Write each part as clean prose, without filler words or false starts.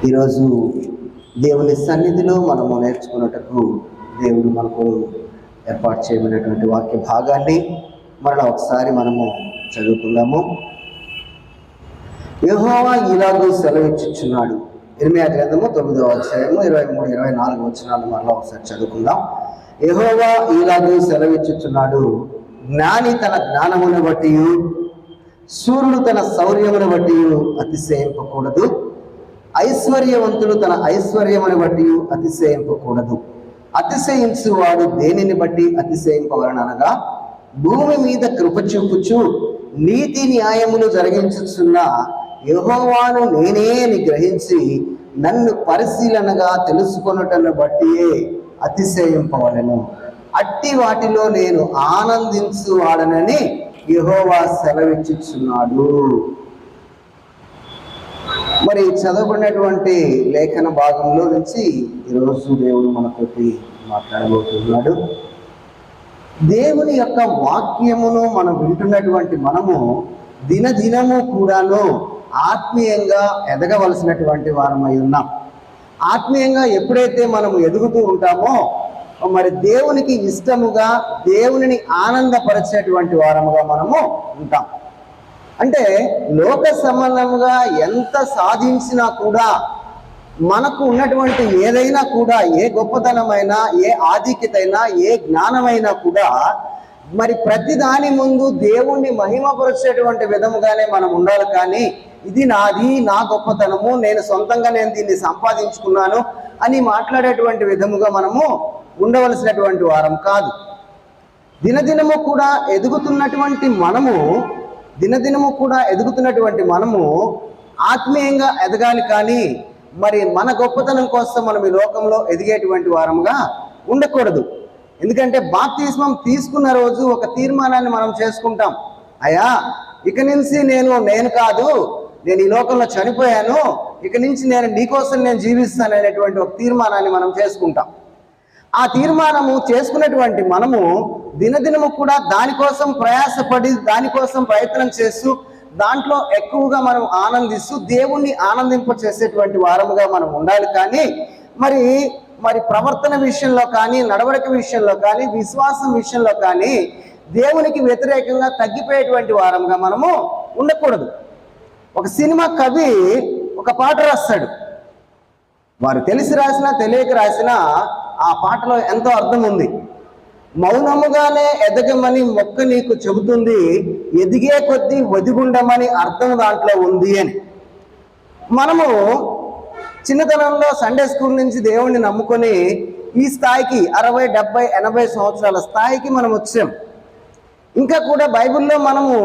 ఈరోజు దేవుని సన్నిధిలో మనము నేర్చుకున్నటకు దేవుడు మనకు ఏర్పాటు చేయబడినటువంటి వాక్య భాగాన్ని మరలా ఒకసారి మనము చదువుకుందాము. యెహోవా ఇలాగూ సెలవిచ్చుచున్నాడు. ఇర్మీయా గ్రంథము 9వ అధ్యాయము 23, 24 వచనాలు మరలా ఒకసారి చదువుకుందాం. యెహోవా ఇలాగూ సెలవిచ్చుచున్నాడు, జ్ఞాని తన జ్ఞానమును బట్టి, శూరుడు తన శౌర్యమును బట్టి అతిశయింపకూడదు, ఐశ్వర్యవంతుడు తన ఐశ్వర్యమును బట్టి అతిశయింపకూడదు. అతిశయించువాడు దేనిని బట్టి అతిశయింపవలనగా, భూమి మీద కృప చూపుచు నీతి న్యాయములు జరిగించుచున్న యెహోవాను నేనే అని గ్రహించి నన్ను పరిశీలనగా తెలుసుకొనుటను బట్టియే అతిశయింపవలెను. అట్టి వాటిలో నేను ఆనందించువాడనని యెహోవా సెలవిచ్చుచున్నాడు. మరి చదవబడినటువంటి లేఖన భాగంలో నుంచి ఈరోజు దేవుడు మనతోటి మాట్లాడబోతున్నాడు. దేవుని యొక్క వాక్యమును మనం వింటున్నటువంటి మనము దినదినము కూడాను ఆత్మీయంగా ఎదగవలసినటువంటి వారమై ఉన్నాం. ఆత్మీయంగా ఎప్పుడైతే మనము ఎదుగుతూ ఉంటామో మరి దేవునికి ఇష్టముగా, దేవునిని ఆనందపరిచేటువంటి వారముగా మనము ఉంటాం. అంటే లోక సంబంధముగా ఎంత సాధించినా కూడా, మనకు ఉన్నటువంటి ఏదైనా కూడా, ఏ గొప్పతనమైనా, ఏ ఆధిక్యతైనా, ఏ జ్ఞానమైనా కూడా మరి ప్రతి దాని ముందు దేవుణ్ణి మహిమపరిచేటువంటి విధముగానే మనం ఉండాలి. కానీ ఇది నాది, నా గొప్పతనము, నేను సొంతంగా దీన్ని సంపాదించుకున్నాను అని మాట్లాడేటువంటి విధముగా మనము ఉండవలసినటువంటి వారం కాదు. దినదినము కూడా ఎదుగుతున్నటువంటి మనము ఆత్మీయంగా ఎదగాలి. కానీ మరి మన గొప్పతనం కోసం మనం ఈ లోకంలో ఎదిగేటువంటి వారముగా ఉండకూడదు. ఎందుకంటే బాప్తిస్మం తీసుకున్న రోజు ఒక తీర్మానాన్ని మనం చేసుకుంటాం. అయ్యా, ఇక నుంచి నేను కాదు, నేను ఈ లోకంలో చనిపోయాను, ఇక నుంచి నేను నీకోసం నేను జీవిస్తాను అనేటువంటి ఒక తీర్మానాన్ని మనం చేసుకుంటాం. ఆ తీర్మానము చేసుకున్నటువంటి మనము దినదినము కూడా దానికోసం ప్రయాసపడి, దానికోసం ప్రయత్నం చేస్తూ, దాంట్లో ఎక్కువగా మనం ఆనందిస్తూ దేవుణ్ణి ఆనందింప చేసేటువంటి వారముగా మనం ఉండాలి. కానీ మరి ప్రవర్తన విషయంలో కానీ, నడవడిక విషయంలో కానీ, విశ్వాసం విషయంలో కానీ దేవునికి వ్యతిరేకంగా తగ్గిపోయేటువంటి వారంగా మనము ఉండకూడదు. ఒక సినిమా కవి ఒక పాట రాస్తాడు. వారు తెలిసి రాసినా తెలియక రాసినా ఆ పాటలో ఎంతో అర్థం ఉంది. మౌనముగానే ఎదగమని మొక్క నీకు చెబుతుంది, ఎదిగే కొద్దీ ఒదిగుండమని అర్థం దాంట్లో ఉంది అని. మనము చిన్నతనంలో సండే స్కూల్ నుంచి దేవుణ్ణి నమ్ముకొని ఈ స్థాయికి 60, 70, 80 సంవత్సరాల స్థాయికి మనం వచ్చాం. ఇంకా కూడా బైబిల్లో మనము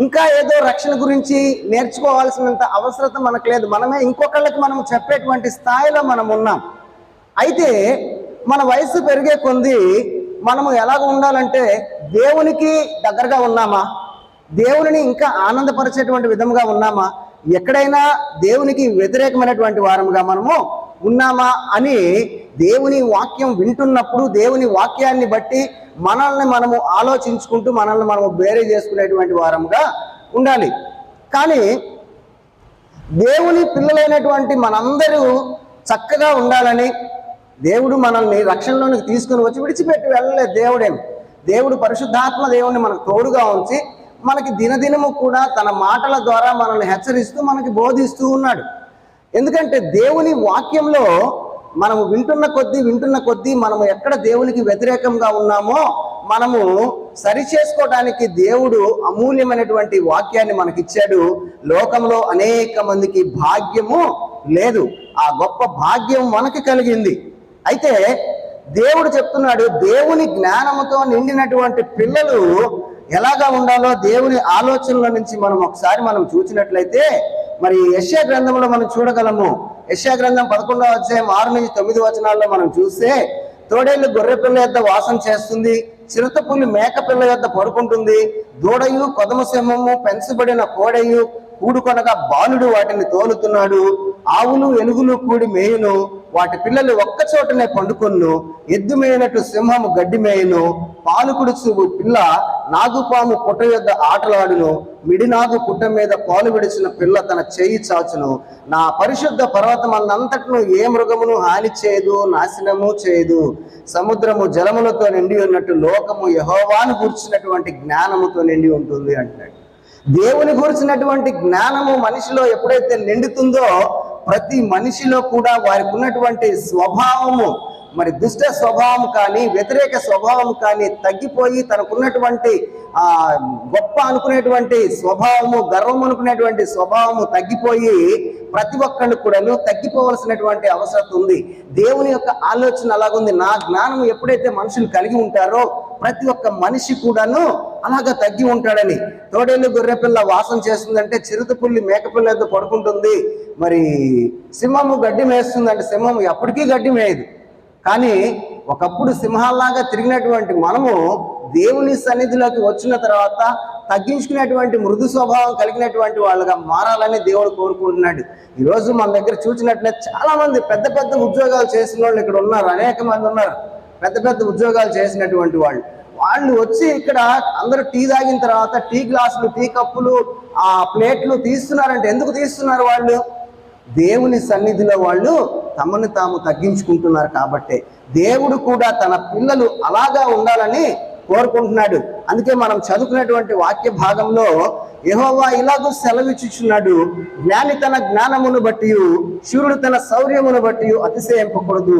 ఇంకా ఏదో రక్షణ గురించి నేర్చుకోవాల్సినంత అవసరత మనకు లేదు. మనమే ఇంకొకళ్ళకి మనం చెప్పేటువంటి స్థాయిలో మనం ఉన్నాం. అయితే మన వయసు పెరిగే కొద్దీ మనము ఎలాగ ఉండాలంటే, దేవునికి దగ్గరగా ఉన్నామా, దేవుని ఇంకా ఆనందపరిచేటువంటి విధంగా ఉన్నామా, ఎక్కడైనా దేవునికి వ్యతిరేకమైనటువంటి వారముగా మనము ఉన్నామా అని దేవుని వాక్యం వింటున్నప్పుడు దేవుని వాక్యాన్ని బట్టి మనల్ని మనము ఆలోచించుకుంటూ మనల్ని మనము బేరే చేసుకునేటువంటి వారముగా ఉండాలి. కానీ దేవుని పిల్లలైనటువంటి మనందరూ చక్కగా ఉండాలని దేవుడు మనల్ని రక్షణలోనికి తీసుకుని వచ్చి విడిచిపెట్టి వెళ్ళలేదు. దేవుడు పరిశుద్ధాత్మ దేవుడిని మనకు తోడుగా ఉంచి మనకి దినదినము కూడా తన మాటల ద్వారా మనల్ని హెచ్చరిస్తూ మనకి బోధిస్తూ ఉన్నాడు. ఎందుకంటే దేవుని వాక్యంలో మనము వింటున్న కొద్దీ మనము ఎక్కడ దేవునికి వ్యతిరేకంగా ఉన్నామో మనము సరి చేసుకోవడానికి దేవుడు అమూల్యమైనటువంటి వాక్యాన్ని మనకిచ్చాడు. లోకంలో అనేక మందికి భాగ్యము లేదు, ఆ గొప్ప భాగ్యం మనకి కలిగింది. అయితే దేవుడు చెప్తున్నాడు, దేవుని జ్ఞానముతో నిండినటువంటి పిల్లలు ఎలాగా ఉండాలో దేవుని ఆలోచనల నుంచి మనం చూసినట్లయితే మరి యెషయా గ్రంథంలో మనం చూడగలము. యెషయా గ్రంథం 11వ అధ్యాయం 6 నుంచి 9 వచనాల్లో మనం చూస్తే, తోడేళ్ళు గొర్రె పిల్ల యొద్ద వాసం చేస్తుంది, చిరుతపులి మేక పిల్ల యొద్ద పడుకుంటుంది, దూడయు కొదమ సింహము పెంచబడిన కోడయు కూడుకొనగా బాలుడు వాటిని తోలుతున్నాడు, ఆవులు ఎలుగులు కూడి మేయును, వాటి పిల్లలు ఒక్క చోటనే పండుకొన్ను, ఎద్దు మేయనట్టు సింహము గడ్డి మేయను, పాలు కుడుచు పిల్ల నాగుపాము పుట్ట యొద్ద ఆటలాడును, మిడినాగు పుట్ట మీద పాలు విడిచిన పిల్ల తన చేయి చాచును. నా పరిశుద్ధ పర్వతమందంతటను ఏ మృగమును హాని చేయదు, నాశనము చేయదు. సముద్రము జలములతో నిండి ఉన్నట్టు లోకము యెహోవాను గూర్చినటువంటి జ్ఞానముతో నిండి ఉంటుంది అంటున్నాడు. దేవుని గురించినటువంటి జ్ఞానము మనిషిలో ఎప్పుడైతే నిండుతుందో ప్రతి మనిషిలో కూడా వారికి ఉన్నటువంటి స్వభావము, మరి దుష్ట స్వభావం కానీ వ్యతిరేక స్వభావం కానీ తగ్గిపోయి తనకున్నటువంటి గొప్ప అనుకునేటువంటి స్వభావము, గర్వం అనుకునేటువంటి స్వభావము తగ్గిపోయి ప్రతి ఒక్కళ్ళు కూడాను తగ్గిపోవలసినటువంటి అవసరం ఉంది. దేవుని యొక్క ఆలోచన అలాగుంది. నా జ్ఞానం ఎప్పుడైతే మనుషులు కలిగి ఉంటారో ప్రతి ఒక్క మనిషి కూడాను అలాగా తగ్గి ఉంటాడని. తోడేళ్ళు గొర్రెపిల్ల వాసం చేస్తుందంటే చిరుతపుల్లి మేకపిల్ల ఏదో పడుకుంటుంది, మరి సింహము గడ్డి మేస్తుందంటే సింహము ఎప్పటికీ గడ్డి మేయదు. కానీ ఒకప్పుడు సింహాల్లాగా తిరిగినటువంటి మనము దేవుని సన్నిధిలోకి వచ్చిన తర్వాత తగ్గించుకునేటువంటి మృదు స్వభావం కలిగినటువంటి వాళ్ళగా మారాలని దేవుడు కోరుకుంటున్నాడు. ఈరోజు మన దగ్గర చూసినట్లయితే చాలా మంది పెద్ద పెద్ద ఉద్యోగాలు చేసిన వాళ్ళు ఇక్కడ ఉన్నారు, అనేక మంది ఉన్నారు. పెద్ద పెద్ద ఉద్యోగాలు చేసినటువంటి వాళ్ళు వచ్చి ఇక్కడ అందరూ టీ తాగిన తర్వాత టీ గ్లాసులు, టీ కప్పులు, ఆ ప్లేట్లు తీస్తున్నారంటే ఎందుకు తీస్తున్నారు? వాళ్ళు దేవుని సన్నిధిలో వాళ్ళు తమను తాము తగ్గించుకుంటున్నారు కాబట్టి దేవుడు కూడా తన పిల్లలు అలాగా ఉండాలని కోరుకుంటున్నాడు. అందుకే మనం చదువుకున్నటువంటి వాక్య భాగంలో యెహోవా ఇలాగూ సెలవిచ్చుచున్నాడు, జ్ఞాని తన జ్ఞానమును బట్టి, శూరుడు తన శౌర్యమును బట్టి అతిశయింపకూడదు,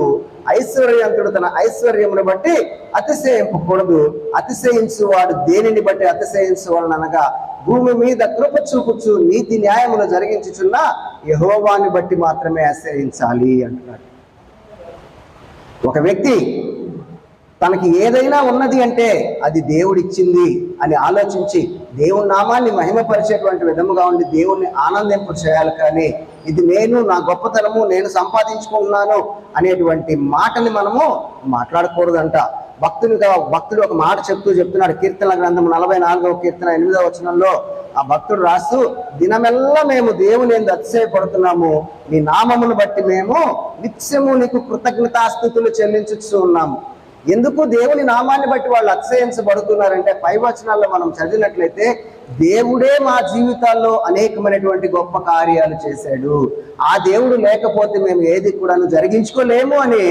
ఐశ్వర్యవంతుడు తన ఐశ్వర్యమును బట్టి అతిశయింపకూడదు. అతిశయించువాడు దేనిని బట్టి అతిశయించవలనగా భూమి మీద కృప చూపుచు నీతి న్యాయమును జరిగించుచున్న యెహోవాని బట్టి మాత్రమే ఆశ్రయించాలి అంటున్నాడు. ఒక వ్యక్తి తనకి ఏదైనా ఉన్నది అంటే అది దేవుడిచ్చింది అని ఆలోచించి దేవుని నామాన్ని మహిమపరిచేటువంటి విధముగా ఉండి దేవుణ్ణి ఆనందింప చేయాలి. కానీ ఇది నేను, నా గొప్పతనము, నేను సంపాదించుకున్నాను అనేటువంటి మాటని మనము మాట్లాడకూడదంట. భక్తుడు ఒక మాట చెప్తున్నాడు. కీర్తనల గ్రంథం 44వ కీర్తన 8వ వచనంలో ఆ భక్తుడు రాస్తూ, దినమెల్లా మేము దేవుని యందు అతిశయపడుతున్నాము, నీ నామమును బట్టి మేము నిత్యము నీకు కృతజ్ఞతాస్తుతులు చెల్లించుచూ ఉన్నాము. ఎందుకు దేవుని నామాన్ని బట్టి వాళ్ళు అతిశయించబడుతున్నారంటే పై వచనాల్లో మనం చదివినట్లయితే దేవుడే మా జీవితాల్లో అనేకమైనటువంటి గొప్ప కార్యాలు చేశాడు, ఆ దేవుడు లేకపోతే మేము ఏది కూడా జరిగించుకోలేము అని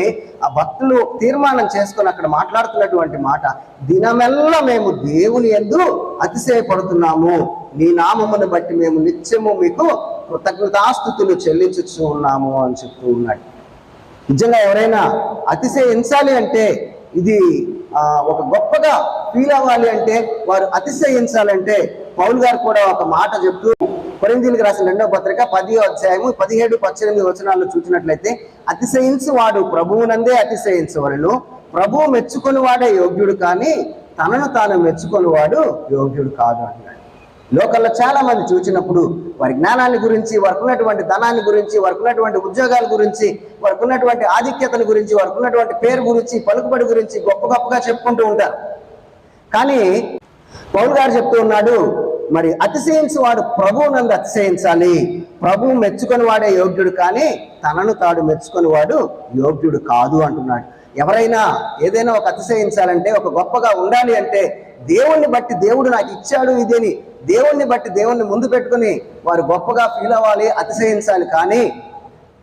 ఆ భక్తులు తీర్మానం చేసుకొని అక్కడ మాట్లాడుతున్నటువంటి మాట. దినమెల్లా మేము దేవుని యందు అతిశయపడుతున్నాము, నీ నామమును బట్టి మేము నిత్యము మీకు కృతజ్ఞతాస్తుతులు చెల్లించుచూ ఉన్నాము అని చెప్తూ ఉన్నాడు. నిజంగా ఎవరైనా అతిశయించాలి అంటే, ఇది ఒక గొప్పగా ఫీల్ అవ్వాలి అంటే, వారు అతిశయించాలంటే పౌలు గారు కూడా ఒక మాట చెప్తూ కొరింథీయులకు రాసిన 2వ పత్రిక 10వ అధ్యాయము 17-18 వచనాల్లో చూసినట్లయితే, అతిశయించు వాడు ప్రభువునందే అతిశయించవలెను, ప్రభువు మెచ్చుకొని వాడే యోగ్యుడు కానీ తనను తాను మెచ్చుకొని వాడు యోగ్యుడు కాదు అన్నాడు. లోకల్లో చాలా మంది చూసినప్పుడు వారి జ్ఞానాన్ని గురించి, వారికి ఉన్నటువంటి ధనాన్ని గురించి, వారికి ఉన్నటువంటి ఉద్యోగాల గురించి, వారికి ఉన్నటువంటి ఆధిక్యతల గురించి, వారికి ఉన్నటువంటి పేరు గురించి, పలుకుబడి గురించి గొప్పగా చెప్పుకుంటూ ఉంటారు. కానీ పౌలు గారు చెప్తూ ఉన్నాడు, మరి అతిశయించు వాడు ప్రభువునందు అతిశయించాలి, ప్రభువు మెచ్చుకొని వాడే యోగ్యుడు కానీ తనను తాడు మెచ్చుకొని వాడు యోగ్యుడు కాదు అంటున్నాడు. ఎవరైనా ఏదైనా ఒక అతిశయించాలంటే, ఒక గొప్పగా ఉండాలి అంటే దేవుణ్ణి బట్టి, దేవుడు నాకు ఇచ్చాడు ఇదేని దేవుణ్ణి బట్టి దేవుణ్ణి ముందు పెట్టుకుని వారు గొప్పగా ఫీల్ అవ్వాలి, అతిశయించాలి. కానీ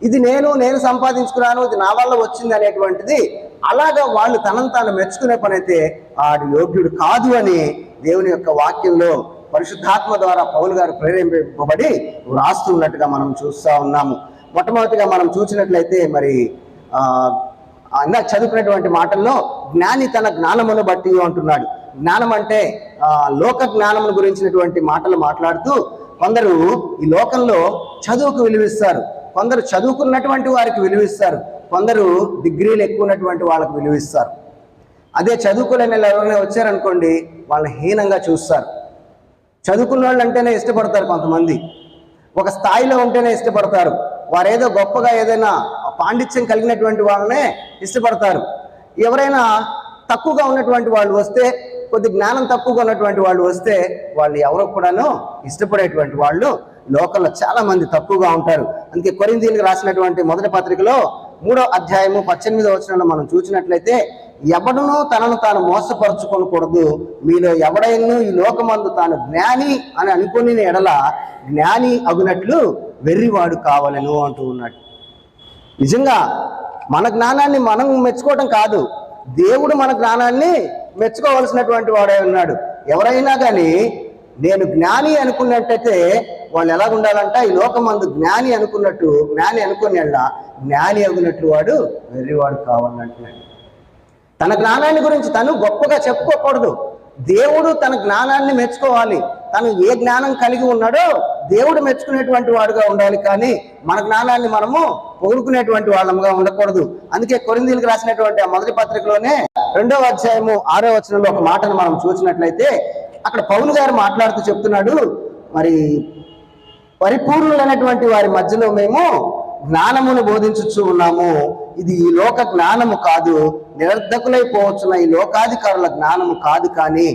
ఇది నేను సంపాదించుకున్నాను, ఇది నా వల్ల వచ్చింది అనేటువంటిది అలాగా వాళ్ళు తనను తాను మెచ్చుకునే పని అయితే ఆడు యోగ్యుడు కాదు అని దేవుని యొక్క వాక్యంలో పరిశుద్ధాత్మ ద్వారా పౌలు గారు ప్రేరేపింపబడి రాస్తున్నట్టుగా మనం చూస్తూ ఉన్నాము. మొట్టమొదటిగా మనం చూసినట్లయితే మరి ఇందాక చదువుకున్నటువంటి మాటల్లో జ్ఞాని తన జ్ఞానమును బట్టి అంటున్నాడు. జ్ఞానం అంటే లోక జ్ఞానమును గురించినటువంటి మాటలు మాట్లాడుతూ, కొందరు ఈ లోకంలో చదువుకు విలువిస్తారు, కొందరు చదువుకున్నటువంటి వారికి విలువిస్తారు, కొందరు డిగ్రీలు ఎక్కువ ఉన్నటువంటి వాళ్ళకు విలువిస్తారు. అదే చదువుకోలేని ఎవరైనా వచ్చారనుకోండి, వాళ్ళని హీనంగా చూస్తారు. చదువుకున్న వాళ్ళు అంటేనే ఇష్టపడతారు, కొంతమంది ఒక స్థాయిలో ఉంటేనే ఇష్టపడతారు, వారేదో గొప్పగా ఏదైనా పాండిత్యం కలిగినటువంటి వాళ్ళనే ఇష్టపడతారు. ఎవరైనా తక్కువగా ఉన్నటువంటి వాళ్ళు వస్తే, కొద్ది జ్ఞానం తక్కువగా ఉన్నటువంటి వాళ్ళు వస్తే వాళ్ళు ఎవరో కూడాను ఇష్టపడేటువంటి వాళ్ళు లోకంలో చాలా మంది తక్కువగా ఉంటారు. అందుకే కొరింథీయులకు రాసినటువంటి మొదటి పత్రికలో 3వ అధ్యాయము 18వ వచనంలో మనం చూసినట్లయితే, ఎవడునూ తనను తాను మోసపరుచుకొనకూడదు, మీలో ఎవడైనా ఈ లోకమందు తాను జ్ఞాని అని అనుకుని ఎడల జ్ఞాని అగునట్లు వెర్రివాడు కావాలను అంటూ ఉన్నాడు. నిజంగా మన జ్ఞానాన్ని మనం మెచ్చుకోవటం కాదు, దేవుడు మన జ్ఞానాన్ని మెచ్చుకోవలసినటువంటి వాడే ఉన్నాడు. ఎవరైనా కానీ నేను జ్ఞాని అనుకున్నట్టయితే వాళ్ళు ఎలా ఉండాలంట, ఈ లోకమందు జ్ఞాని అనుకున్నట్టు, జ్ఞాని అనుకుని జ్ఞాని అగునట్లు వాడు వెర్రివాడు కావాలంటున్నాడు. తన జ్ఞానాన్ని గురించి తను గొప్పగా చెప్పుకోకూడదు, దేవుడు తన జ్ఞానాన్ని మెచ్చుకోవాలి. తను ఏ జ్ఞానం కలిగి ఉన్నాడో దేవుడు మెచ్చుకునేటువంటి వాడుగా ఉండాలి, కానీ మన జ్ఞానాన్ని మనము పొగుడుకునేటువంటి వాళ్ళముగా ఉండకూడదు. అందుకే కొరింథీయులకు రాసినటువంటి ఆ మొదటి పత్రికలోనే 2వ అధ్యాయము 6వ వచనంలో ఒక మాటను మనం చూసినట్లయితే, అక్కడ పౌలు గారు మాట్లాడుతూ చెప్తున్నాడు, మరి పరిపూర్ణులైనటువంటి వారి మధ్యలో మేము జ్ఞానమును బోధించుచూ ఉన్నాము, ఇది ఈ లోక జ్ఞానము కాదు, నిరర్ధకులైపోవచ్చున్న ఈ లోకాధికారుల జ్ఞానము కాదు, కానీ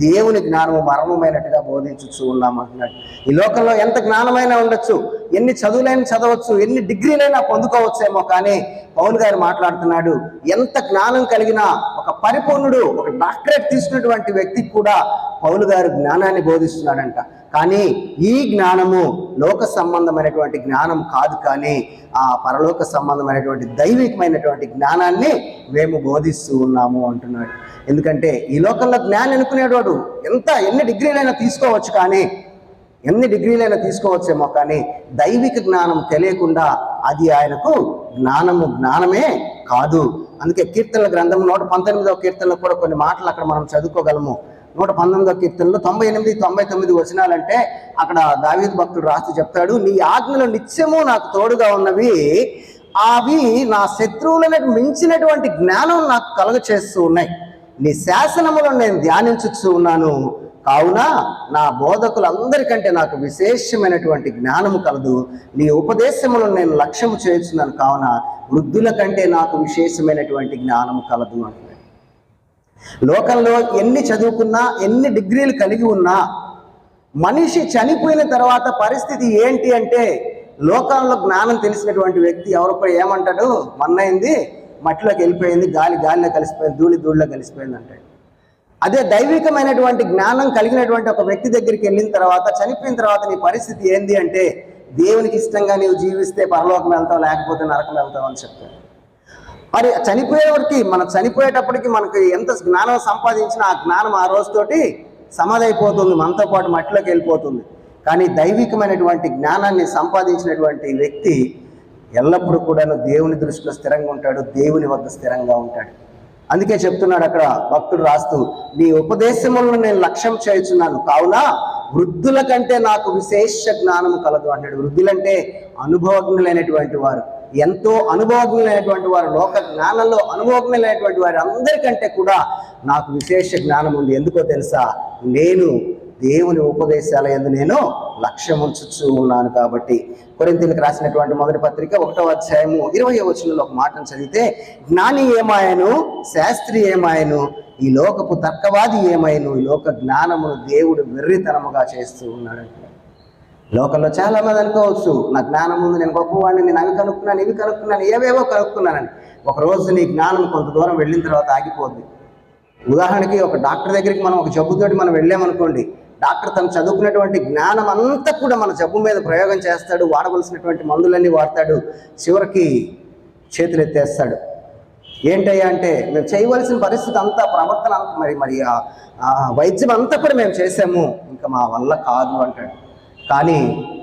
దేవుని జ్ఞానము మర్మమైనట్టుగా బోధించుచూ ఉన్నాము అంటున్నాడు. ఈ లోకంలో ఎంత జ్ఞానమైనా ఉండొచ్చు, ఎన్ని చదువులైనా చదవచ్చు, ఎన్ని డిగ్రీలైనా పొందుకోవచ్చేమో, కానీ పౌలు గారు మాట్లాడుతున్నాడు, ఎంత జ్ఞానం కలిగిన ఒక పరిపూర్ణుడు, ఒక డాక్టరేట్ తీసుకున్నటువంటి వ్యక్తికి కూడా పౌలు గారు జ్ఞానాన్ని బోధిస్తున్నాడంట. కానీ ఈ జ్ఞానము లోక సంబంధమైనటువంటి జ్ఞానం కాదు, కానీ ఆ పరలోక సంబంధమైనటువంటి దైవికమైనటువంటి జ్ఞానాన్ని మేము బోధిస్తూ ఉన్నాము అంటున్నాడు. ఎందుకంటే ఈ లోకంలో జ్ఞానం అనుకునేవాడు ఎన్ని డిగ్రీలైనా తీసుకోవచ్చు, కానీ ఎన్ని డిగ్రీలైనా తీసుకోవచ్చేమో, కానీ దైవిక జ్ఞానం తెలియకుండా అది ఆయనకు జ్ఞానమే కాదు. అందుకే కీర్తనల గ్రంథం 119వ కీర్తనలో కూడా కొన్ని మాటలు అక్కడ మనం చదువుకోగలము. 119వ కీర్తనలో 98, 99 వచనాలంటే అక్కడ దావీదు భక్తుడు రాస్తూ చెప్తాడు, నీ ఆజ్ఞలు నిత్యము నాకు తోడుగా ఉన్నవి, అవి నా శత్రువులను మించినటువంటి జ్ఞానం నాకు కలుగ చేస్తూ ఉన్నాయి, నీ శాసనములను నేను ధ్యానించుతూ ఉన్నాను, కావున నా బోధకులందరికంటే నాకు విశేషమైనటువంటి జ్ఞానము కలదు, నీ ఉపదేశములను నేను లక్ష్యము చేస్తున్నాను, కావున వృద్ధుల కంటే నాకు విశేషమైనటువంటి జ్ఞానము కలదు అంటున్నాడు. లోకంలో ఎన్ని చదువుకున్నా, ఎన్ని డిగ్రీలు కలిగి ఉన్నా, మనిషి చనిపోయిన తర్వాత పరిస్థితి ఏంటి అంటే, లోకంలో జ్ఞానం తెలిసినటువంటి వ్యక్తి ఎవరిపై ఏమంటాడు, మన్నైంది మట్టిలోకి వెళ్ళిపోయింది, గాలిలో కలిసిపోయింది, ధూళిలో కలిసిపోయింది అంటాడు. అదే దైవికమైనటువంటి జ్ఞానం కలిగినటువంటి ఒక వ్యక్తి దగ్గరికి వెళ్ళిన తర్వాత, చనిపోయిన తర్వాత నీ పరిస్థితి ఏంది అంటే, దేవునికి ఇష్టంగా నీవు జీవిస్తే పరలోకం వెళ్తావు, లేకపోతే నరకం వెళ్తావు అని చెప్తాడు. మరి చనిపోయేటప్పటికి మనకి ఎంత జ్ఞానం సంపాదించినా ఆ జ్ఞానం ఆ రోజుతోటి సమాధైపోతుంది, మనతో పాటు మట్టిలోకి వెళ్ళిపోతుంది. కానీ దైవికమైనటువంటి జ్ఞానాన్ని సంపాదించినటువంటి వ్యక్తి ఎల్లప్పుడూ కూడా దేవుని దృష్టిలో స్థిరంగా ఉంటాడు, దేవుని వద్ద స్థిరంగా ఉంటాడు. అందుకే చెప్తున్నాడు అక్కడ భక్తుడు రాస్తూ, నీ ఉపదేశములను నేను లక్ష్యం చేయుచున్నాను, కావున వృద్ధుల కంటే నాకు విశేష జ్ఞానము కలదు అంటాడు. వృద్ధులంటే అనుభవజ్ఞులైనటువంటి వారు, ఎంతో అనుభవజ్ఞులైనటువంటి వారు, లోక జ్ఞానంలో అనుభవజ్ఞులైనటువంటి వారు అందరికంటే కూడా నాకు విశేష జ్ఞానం ఉంది. ఎందుకో తెలుసా, నేను దేవుని ఉపదేశాల యందు నేను లక్ష్యం ఉంచుచూ ఉన్నాను. కాబట్టి కొరింథీయులకు రాసినటువంటి మొదటి పత్రిక 1వ అధ్యాయము 20వ వచనంలో ఒక మాటను చదివితే, జ్ఞాని ఏమాయను, శాస్త్రి ఏమాయను, ఈ లోకపు తర్కవాది ఏమాయను, ఈ లోక జ్ఞానమును దేవుడు వెర్రితనముగా చేస్తూ ఉన్నాడు. లోకంలో చాలా మంది అనుకోవచ్చు, నా జ్ఞానం ముందు నేను గొప్పవాడిని, నేను అవి కనుక్కున్నాను, ఇవి కనుక్కున్నాను, ఏవేవో కనుక్కున్నానని. ఒకరోజు నీ జ్ఞానం కొంత దూరం వెళ్ళిన తర్వాత ఆగిపోద్ది. ఉదాహరణకి ఒక డాక్టర్ దగ్గరికి మనం ఒక జబ్బుతోటి మనం వెళ్ళామనుకోండి, డాక్టర్ తను చదువుకున్నటువంటి జ్ఞానం అంతా కూడా మన జబ్బు మీద ప్రయోగం చేస్తాడు, వాడవలసినటువంటి మందులన్నీ వాడతాడు, చివరికి చేతులు ఎత్తేస్తాడు. ఏంటయ్యా అంటే, మేము చేయవలసిన పరిస్థితి అంతా, ప్రవర్తన అంతా, మరి వైద్యం అంతా కూడా మేము చేసాము, ఇంకా మా వల్ల కాదు అంటాడు. కానీ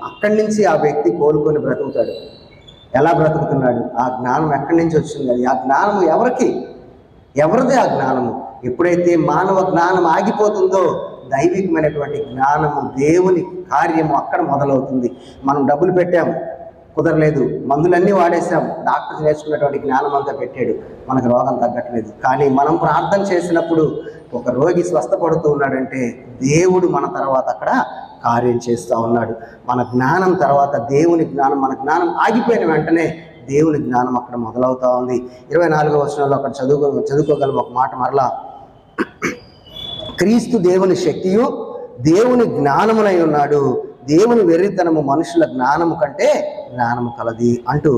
అక్కడి నుంచి ఆ వ్యక్తి కోలుకొని బ్రతుకుతాడు. ఎలా బ్రతుకుతున్నాడు? ఆ జ్ఞానం ఎక్కడి నుంచి వచ్చింది? అది ఆ జ్ఞానము ఎవరిది ఆ జ్ఞానము? ఎప్పుడైతే మానవ జ్ఞానం ఆగిపోతుందో దైవికమైనటువంటి జ్ఞానము, దేవుని కార్యము అక్కడ మొదలవుతుంది. మనం డబ్బులు పెట్టాము, కుదరలేదు, మందులన్నీ వాడేసాం, డాక్టర్ నేర్చుకున్నటువంటి జ్ఞానం అంతా పెట్టాడు, మనకు రోగం తగ్గట్లేదు. కానీ మనం ప్రార్థన చేసినప్పుడు ఒక రోగి స్వస్థపడుతూ ఉన్నాడంటే దేవుడు మన తర్వాత అక్కడ కార్యం చేస్తూ ఉన్నాడు. మన జ్ఞానం తర్వాత దేవుని జ్ఞానం, మన జ్ఞానం ఆగిపోయిన వెంటనే దేవుని జ్ఞానం అక్కడ మొదలవుతూ ఉంది. 24వ వచనంలో అక్కడ చదువుకోగలం ఒక మాట మరలా, క్రీస్తు దేవుని శక్తియు దేవుని జ్ఞానమునై ఉన్నాడు, దేవుని వెర్రితనము మనుషుల జ్ఞానము కంటే జ్ఞానము కలది అంటూ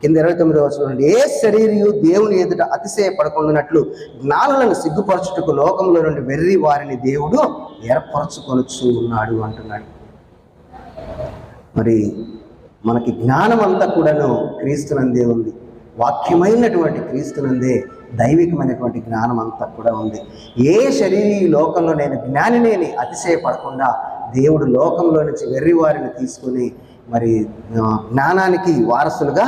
కింద 29వ వచనం, ఏ శరీరియు దేవుని ఎదుట అతిశయపడకుండానట్లు జ్ఞానులను సిగ్గుపరచుటకు లోకంలో నుండి వెర్రి వారిని దేవుడు ఏర్పరచుకొనుచు ఉన్నాడు అంటున్నాడు. మరి మనకి జ్ఞానం అంతా కూడాను క్రీస్తునందే ఉంది. వాక్యమైనటువంటి క్రీస్తునందే దైవికమైనటువంటి జ్ఞానం అంతా కూడా ఉంది. ఏ శరీరీ లోకంలో నేను జ్ఞానినేని అతిశయపడకుండా దేవుడు లోకంలో నుంచి వెర్రివారిని తీసుకుని మరి జ్ఞానానికి వారసులుగా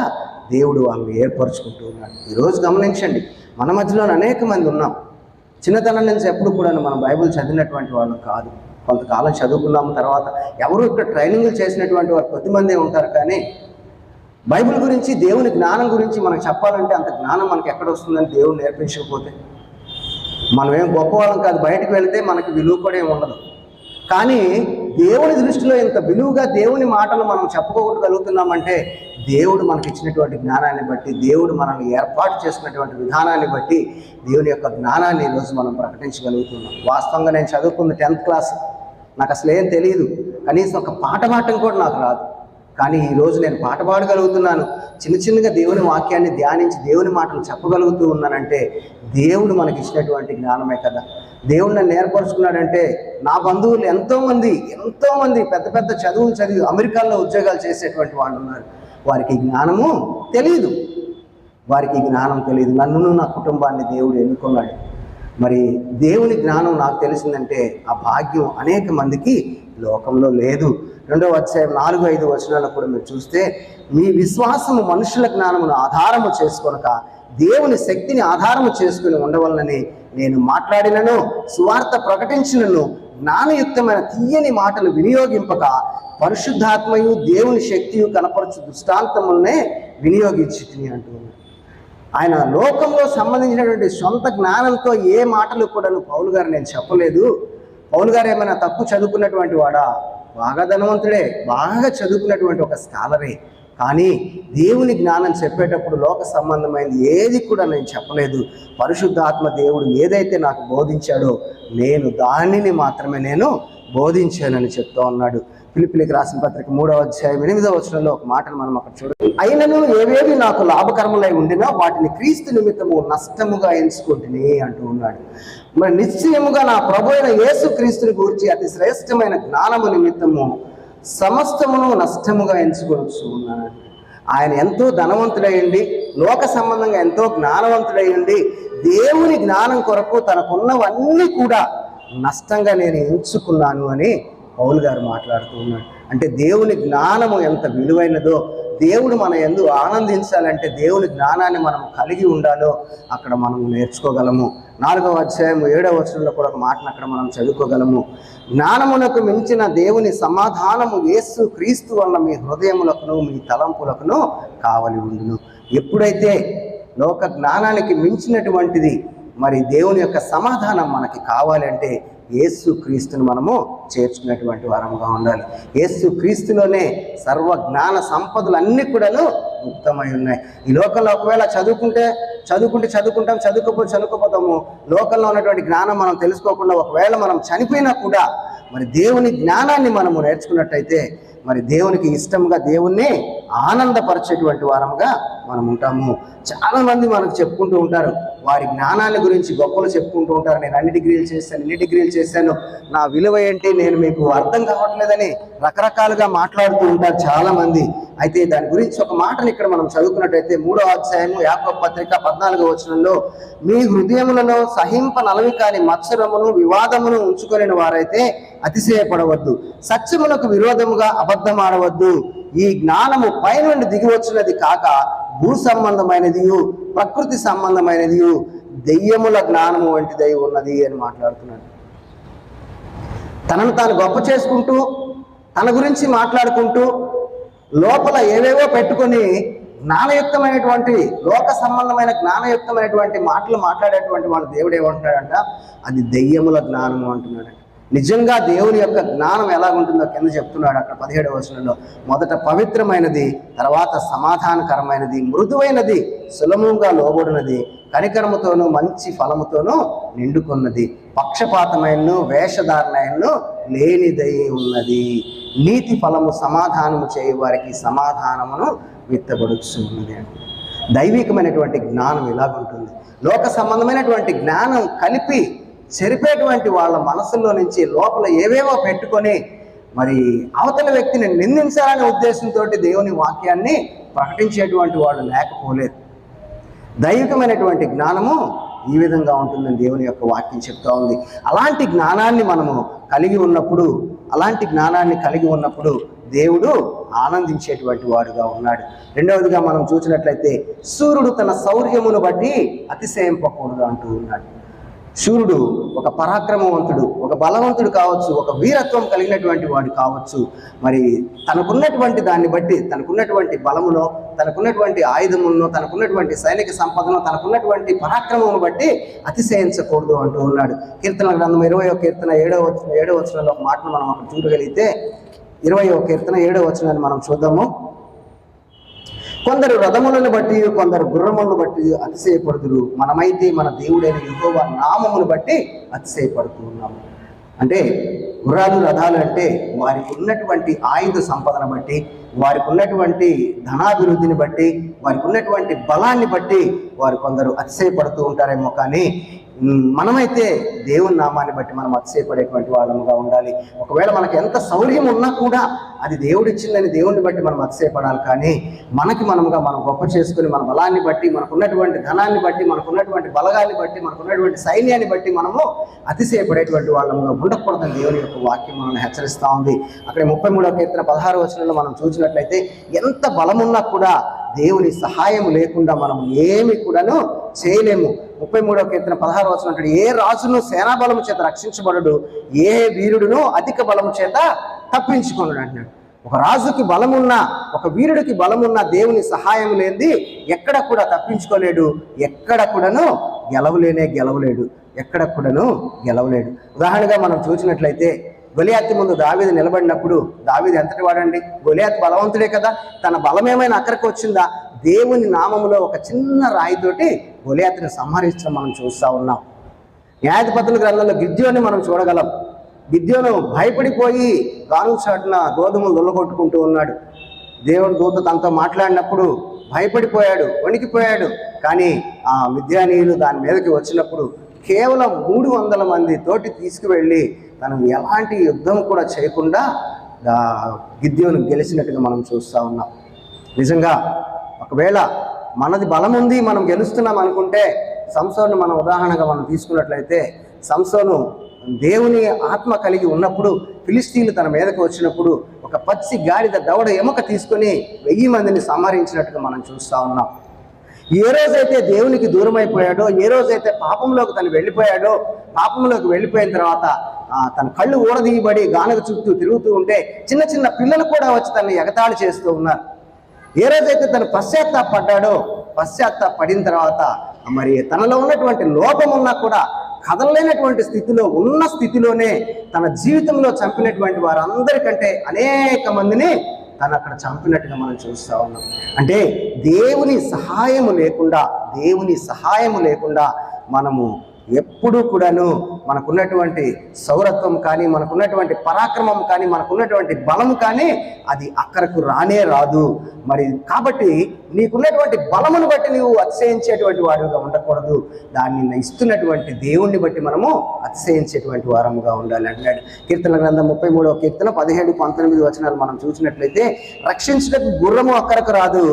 దేవుడు వాళ్ళని ఏర్పరచుకుంటూ ఉన్నాడు. ఈరోజు గమనించండి, మన మధ్యలో అనేక మంది ఉన్నాం. చిన్నతనం నుంచి ఎప్పుడు కూడా మనం బైబిల్ చదివినటువంటి వాళ్ళు కాదు. కొంతకాలం చదువుకున్నాం, తర్వాత ఎవరు ఇక్కడ ట్రైనింగ్లు చేసినటువంటి వారు కొద్దిమందే ఉంటారు. కానీ బైబిల్ గురించి, దేవుని జ్ఞానం గురించి మనకు చెప్పాలంటే అంత జ్ఞానం మనకి ఎక్కడ వస్తుందని దేవుడు నేర్పించకపోతే మనం ఏం గొప్పవాళ్ళం కాదు. బయటకు వెళితే మనకి విలువ కూడా ఏమి ఉండదు. కానీ దేవుని దృష్టిలో ఇంత విలువగా దేవుని మాటలు మనం చెప్పుకోగలుగుతున్నామంటే దేవుడు మనకి ఇచ్చినటువంటి జ్ఞానాన్ని బట్టి, దేవుడు మనల్ని ఏర్పాటు చేసినటువంటి విధానాన్ని బట్టి దేవుని యొక్క జ్ఞానాన్ని ఈరోజు మనం ప్రకటించగలుగుతున్నాం. వాస్తవంగా నేను చదువుకున్న 10th క్లాస్, నాకు అసలు ఏం తెలియదు. కనీసం ఒక పాట పాడటం కూడా నాకు రాదు. కానీ ఈరోజు నేను పాట పాడగలుగుతున్నాను. చిన్నగా దేవుని వాక్యాన్ని ధ్యానించి దేవుని మాటలు చెప్పగలుగుతూ ఉన్నానంటే దేవుడు మనకి ఇచ్చినటువంటి జ్ఞానమే కదా. దేవుడు నన్ను ఏర్పరచుకున్నాడంటే నా బంధువులు ఎంతోమంది పెద్ద పెద్ద చదువులు చదివి అమెరికాలో ఉద్యోగాలు చేసేటువంటి వాళ్ళు ఉన్నారు. వారికి జ్ఞానము తెలియదు. నన్ను, నా కుటుంబాన్ని దేవుడు ఎన్నుకున్నాడు. మరి దేవుని జ్ఞానం నాకు తెలిసిందంటే ఆ భాగ్యం అనేక మందికి లోకంలో లేదు. 2వ అధ్యాయం 4-5 వచనాల్లో కూడా మీరు చూస్తే, మీ విశ్వాసము మనుషుల జ్ఞానమును ఆధారము చేసుకొనక దేవుని శక్తిని ఆధారము చేసుకుని ఉండవలనని నేను మాట్లాడినను, సువార్త ప్రకటించినను, జ్ఞానయుక్తమైన తీయని మాటలు వినియోగింపక పరిశుద్ధాత్మయు దేవుని శక్తియు కనపరచు దృష్టాంతములనే వినియోగించి అంటున్నాను. ఆయన లోకంలో సంబంధించినటువంటి సొంత జ్ఞానంతో ఏ మాటలు కూడా పౌలు గారు నేను చెప్పలేదు. పౌలు గారు ఏమైనా తక్కువ చదువుకున్నటువంటి వాడా? బాగా ధనవంతుడే, బాగా చదువుకున్నటువంటి ఒక స్కాలరే. కానీ దేవుని జ్ఞానం చెప్పేటప్పుడు లోక సంబంధమైనది ఏది కూడా నేను చెప్పలేదు. పరిశుద్ధాత్మ దేవుడు ఏదైతే నాకు బోధించాడో నేను దానిని మాత్రమే నేను బోధించానని చెప్తూ ఉన్నాడు. ఫిలిప్పీలకు రాసిన పత్రిక 3వ అధ్యాయం 8వ వచనంలో ఒక మాటను మనం అక్కడ చూడండి. అయినను ఏవేవి నాకు లాభకరములై ఉండినా వాటిని క్రీస్తు నిమిత్తము నష్టముగా ఎంచుకుంటుని అంటూ ఉన్నాడు. మరి నిశ్చయముగా నా ప్రభు అయిన యేసు క్రీస్తుని గురించి అతి శ్రేష్టమైన జ్ఞానము నిమిత్తము సమస్తమును నష్టముగా ఎంచుకోవచ్చు ఉన్నాడు. ఆయన ఎంతో ధనవంతుడయ్యండి, లోక సంబంధంగా ఎంతో జ్ఞానవంతుడయ్యండి, దేవుని జ్ఞానం కొరకు తనకున్నవన్నీ కూడా నష్టంగా నేను ఎంచుకున్నాను అని పౌలు గారు మాట్లాడుతూ ఉన్నాడు. అంటే దేవుని జ్ఞానము ఎంత విలువైనదో, దేవుడు మన యందు ఆనందించాలంటే దేవుని జ్ఞానాన్ని మనం కలిగి ఉండాలో అక్కడ మనం నేర్చుకోగలము. 4వ అధ్యాయం 7వ వచనంలో కూడా ఒక మాటను అక్కడ మనం చదువుకోగలము. జ్ఞానమునకు మించిన దేవుని సమాధానము యేసు క్రీస్తు వల్ల మీ హృదయములకును మీ తలంపులకును కావలి ఉండును. ఎప్పుడైతే లోక జ్ఞానానికి మించినటువంటిది మరి దేవుని యొక్క సమాధానం మనకి కావాలంటే యేసు క్రీస్తుని మనము చేర్చుకున్నటువంటి వారముగా ఉండాలి. యేసు క్రీస్తులోనే సర్వ జ్ఞాన సంపదలు అన్నీ కూడాను ముక్తమై ఉన్నాయి. ఈ లోకంలో ఒకవేళ చదువుకోపోతాము. లోకంలో ఉన్నటువంటి జ్ఞానం మనం తెలుసుకోకుండా ఒకవేళ మనం చనిపోయినా కూడా మరి దేవుని జ్ఞానాన్ని మనము నేర్చుకున్నట్టయితే మరి దేవునికి ఇష్టంగా దేవుణ్ణి ఆనందపరిచేటువంటి వారముగా మనం ఉంటాము. చాలామంది మనకు చెప్పుకుంటూ ఉంటారు, వారి జ్ఞానాన్ని గురించి గొప్పలు చెప్పుకుంటూ ఉంటారు. నేను ఇన్ని డిగ్రీలు చేశాను, నా విలువ ఏంటి, నేను మీకు అర్థం కావట్లేదని రకరకాలుగా మాట్లాడుతూ ఉంటారు చాలామంది. అయితే దాని గురించి ఒక మాటను ఇక్కడ మనం చదువుకున్నట్టయితే 3వ అధ్యాయము యాకోబు పత్రిక 14వ వచనంలో, మీ హృదయములలో సహింపనలవి కాని మత్సరమును వివాదమును ఉంచుకొనిన వారైతే అతిశయపడవద్దు, సత్యమునకు విరోధముగా అబద్ధం ఆడవద్దు. ఈ జ్ఞానము పైనుండి దిగి వచ్చినది కాక భూ సంబంధమైనది, ప్రకృతి సంబంధమైనది, దెయ్యముల జ్ఞానము వంటిదై ఉన్నది అని మాట్లాడుతున్నాడు. తనను తాను గొప్ప చేసుకుంటూ తన గురించి మాట్లాడుకుంటూ లోపల ఏవేవో పెట్టుకొని జ్ఞానయుక్తమైనటువంటి లోక సంబంధమైన జ్ఞానయుక్తమైనటువంటి మాటలు మాట్లాడేటువంటి వాళ్ళ దేవుడు ఏమంటున్నాడంట, అది దెయ్యముల జ్ఞానము అంటున్నాడు. నిజంగా దేవుని యొక్క జ్ఞానం ఎలాగుంటుందో కింద చెప్తున్నాడు అక్కడ 17వ వచనంలో. మొదట పవిత్రమైనది, తర్వాత సమాధానకరమైనది, మృదువైనది, సులభంగా లోబడినది, కనికరముతోనూ మంచి ఫలముతోనూ నిండుకున్నది, పక్షపాతమైనను వేషధారణను లేనిదై ఉన్నది. నీతి ఫలము సమాధానము చేయ వారికి సమాధానమును విత్తబడుచు ఉన్నది అంటే దైవికమైనటువంటి జ్ఞానం ఇలాగుంటుంది. లోక సంబంధమైనటువంటి జ్ఞానం కలిపి చెరిపేటువంటి వాళ్ళ మనసుల్లో నుంచి లోపల ఏవేవో పెట్టుకొని మరి అవతల వ్యక్తిని నిందించాలనే ఉద్దేశంతో దేవుని వాక్యాన్ని ప్రకటించేటువంటి వాళ్ళు లేకపోలేదు. దైవికమైనటువంటి జ్ఞానము ఈ విధంగా ఉంటుందని దేవుని యొక్క వాక్యం చెప్తా ఉంది. అలాంటి జ్ఞానాన్ని మనము కలిగి ఉన్నప్పుడు దేవుడు ఆనందించేటువంటి వాడుగా ఉన్నాడు. రెండవదిగా మనం చూసినట్లయితే సూర్యుడు తన శౌర్యమును బట్టి అతిశయింపకూడదు అంటూ ఉన్నాడు. సూర్యుడు ఒక పరాక్రమవంతుడు, ఒక బలవంతుడు కావచ్చు, ఒక వీరత్వం కలిగినటువంటి వాడు కావచ్చు. మరి తనకున్నటువంటి దాన్ని బట్టి, తనకున్నటువంటి బలమునో, తనకున్నటువంటి ఆయుధములను, తనకున్నటువంటి సైనిక సంపదను, తనకున్నటువంటి పరాక్రమమును బట్టి అతిశయించకూడదు అంటూ ఉన్నాడు. కీర్తన గ్రంథం 20వ కీర్తన 7వ వచనంలో ఒక మాటను మనం అక్కడ చూడగలిగితే 20వ కీర్తన 7వ వచనాన్ని మనం చూద్దాము. కొందరు రథములను బట్టి, కొందరు గుర్రములను బట్టి అతిశయపడుదురు, మనమైతే మన దేవుడైన యెహోవా నామమును బట్టి అతిశయపడుతూ ఉన్నాము. అంటే గుర్రాలు, రథాలు అంటే వారికి ఉన్నటువంటి ఆయుధ సంపదను బట్టి, వారికి ఉన్నటువంటి ధనాభివృద్ధిని బట్టి, వారికి ఉన్నటువంటి బలాన్ని బట్టి వారు కొందరు అతిశయపడుతూ ఉంటారేమో. కానీ మనమైతే దేవుని నామాన్ని బట్టి మనం అతిశయపడేటువంటి వాళ్ళముగా ఉండాలి. ఒకవేళ మనకు ఎంత శౌర్యం ఉన్నా కూడా అది దేవుడిచ్చిందని దేవుడిని బట్టి మనం అతిశయపడాలి. కానీ మనముగా మనం గొప్ప చేసుకుని మన బలాన్ని బట్టి, మనకున్నటువంటి ధనాన్ని బట్టి, మనకున్నటువంటి బలగాన్ని బట్టి, మనకున్నటువంటి సైన్యాన్ని బట్టి మనము అతిశయపడేటువంటి వాళ్ళముగా ఉండకూడదని దేవుని యొక్క వాక్యం మనల్ని హెచ్చరిస్తూ ఉంది. అక్కడ 33వ కీర్తన 16వ వచనంలో మనం చూసినట్లయితే ఎంత బలమున్నా కూడా దేవుని సహాయం లేకుండా మనం ఏమి కూడాను చేయలేము. 33వ కీర్తన 16వ వచనం అంటాడు, ఏ రాజును సేనాబలము చేత రక్షించబడడు, ఏ వీరుడును అధిక బలము చేత తప్పించుకొనడు అంటున్నాడు. ఒక రాజుకి బలమున్నా, ఒక వీరుడికి బలమున్నా దేవుని సహాయం లేనిది ఎక్కడ కూడా తప్పించుకోలేడు, ఎక్కడ కూడాను గెలవలేడు. ఉదాహరణగా మనం చూసినట్లయితే గొలియాతు ముందు దావీదు నిలబడినప్పుడు, దావీదు ఎంతటి వాడండి? గొలియాతు బలవంతుడే కదా. తన బలమేమైనా అక్కడికి వచ్చిందా? దేవుని నామములో ఒక చిన్న రాయితోటి గొలియాతుని సంహరించడం మనం చూస్తూ ఉన్నాం. న్యాయాధిపతుల గ్రంథంలో గిద్యోని మనం చూడగలం. గిద్యోను భయపడిపోయి గాను చాటున గోధుమలు దొల్లగొట్టుకుంటూ ఉన్నాడు. దేవుని దూత తనతో మాట్లాడినప్పుడు భయపడిపోయాడు, వణికిపోయాడు. కానీ ఆ మిద్యానీయులు దాని మీదకి వచ్చినప్పుడు కేవలం 300 మంది తోటి తీసుకువెళ్ళి తను ఎలాంటి యుద్ధం కూడా చేయకుండా గిద్యోను గెలిచినట్టుగా మనం చూస్తూ ఉన్నాం. నిజంగా ఒకవేళ మనది బలం ఉంది, మనం గెలుస్తున్నాం అనుకుంటే, సంసోను మనం ఉదాహరణగా మనం తీసుకున్నట్లయితే, సంసోను దేవుని ఆత్మ కలిగి ఉన్నప్పుడు ఫిలిస్తీన్లు తన మీదకి వచ్చినప్పుడు ఒక పచ్చి గాడిద దవడ ఎముక తీసుకొని 1000 మందిని సంహరించినట్టుగా మనం చూస్తూ ఉన్నాం. ఏ రోజైతే దేవునికి దూరం అయిపోయాడో, ఏ రోజైతే పాపంలోకి తను వెళ్ళిపోయాడో, పాపంలోకి వెళ్ళిపోయిన తర్వాత తన కళ్ళు ఊడదీయబడి గానగ చుట్టూ తిరుగుతూ ఉంటే చిన్న చిన్న పిల్లలు కూడా వచ్చి తనని ఎగతాళి చేస్తూ ఉన్నారు. ఏ రోజైతే తను పశ్చాత్తాపడిన తర్వాత మరి తనలో ఉన్నటువంటి లోపం ఉన్నా కూడా కదలలేనటువంటి స్థితిలో ఉన్న స్థితిలోనే తన జీవితంలో చంపినటువంటి వారందరికంటే అనేక మందిని తను అక్కడ చంపినట్టుగా మనం చూస్తూ ఉన్నాం. అంటే దేవుని సహాయము లేకుండా మనము ఎప్పుడూ కూడాను మనకున్నటువంటి సౌరత్వం కానీ, మనకున్నటువంటి పరాక్రమం కానీ, మనకున్నటువంటి బలం కానీ అది అక్కడకు రాదు. మరి కాబట్టి నీకున్నటువంటి బలమును బట్టి నీవు అతిశయించేటువంటి వాడుగా ఉండకూడదు. దాన్ని ఇస్తున్నటువంటి దేవుణ్ణి బట్టి మనము అతిశయించేటువంటి వారముగా ఉండాలి అంటున్నాడు. కీర్తన గ్రంథం 33వ కీర్తన 17-19 వచనాలు మనం చూసినట్లయితే, రక్షించుటకు గుర్రము అక్కడకు రాదు,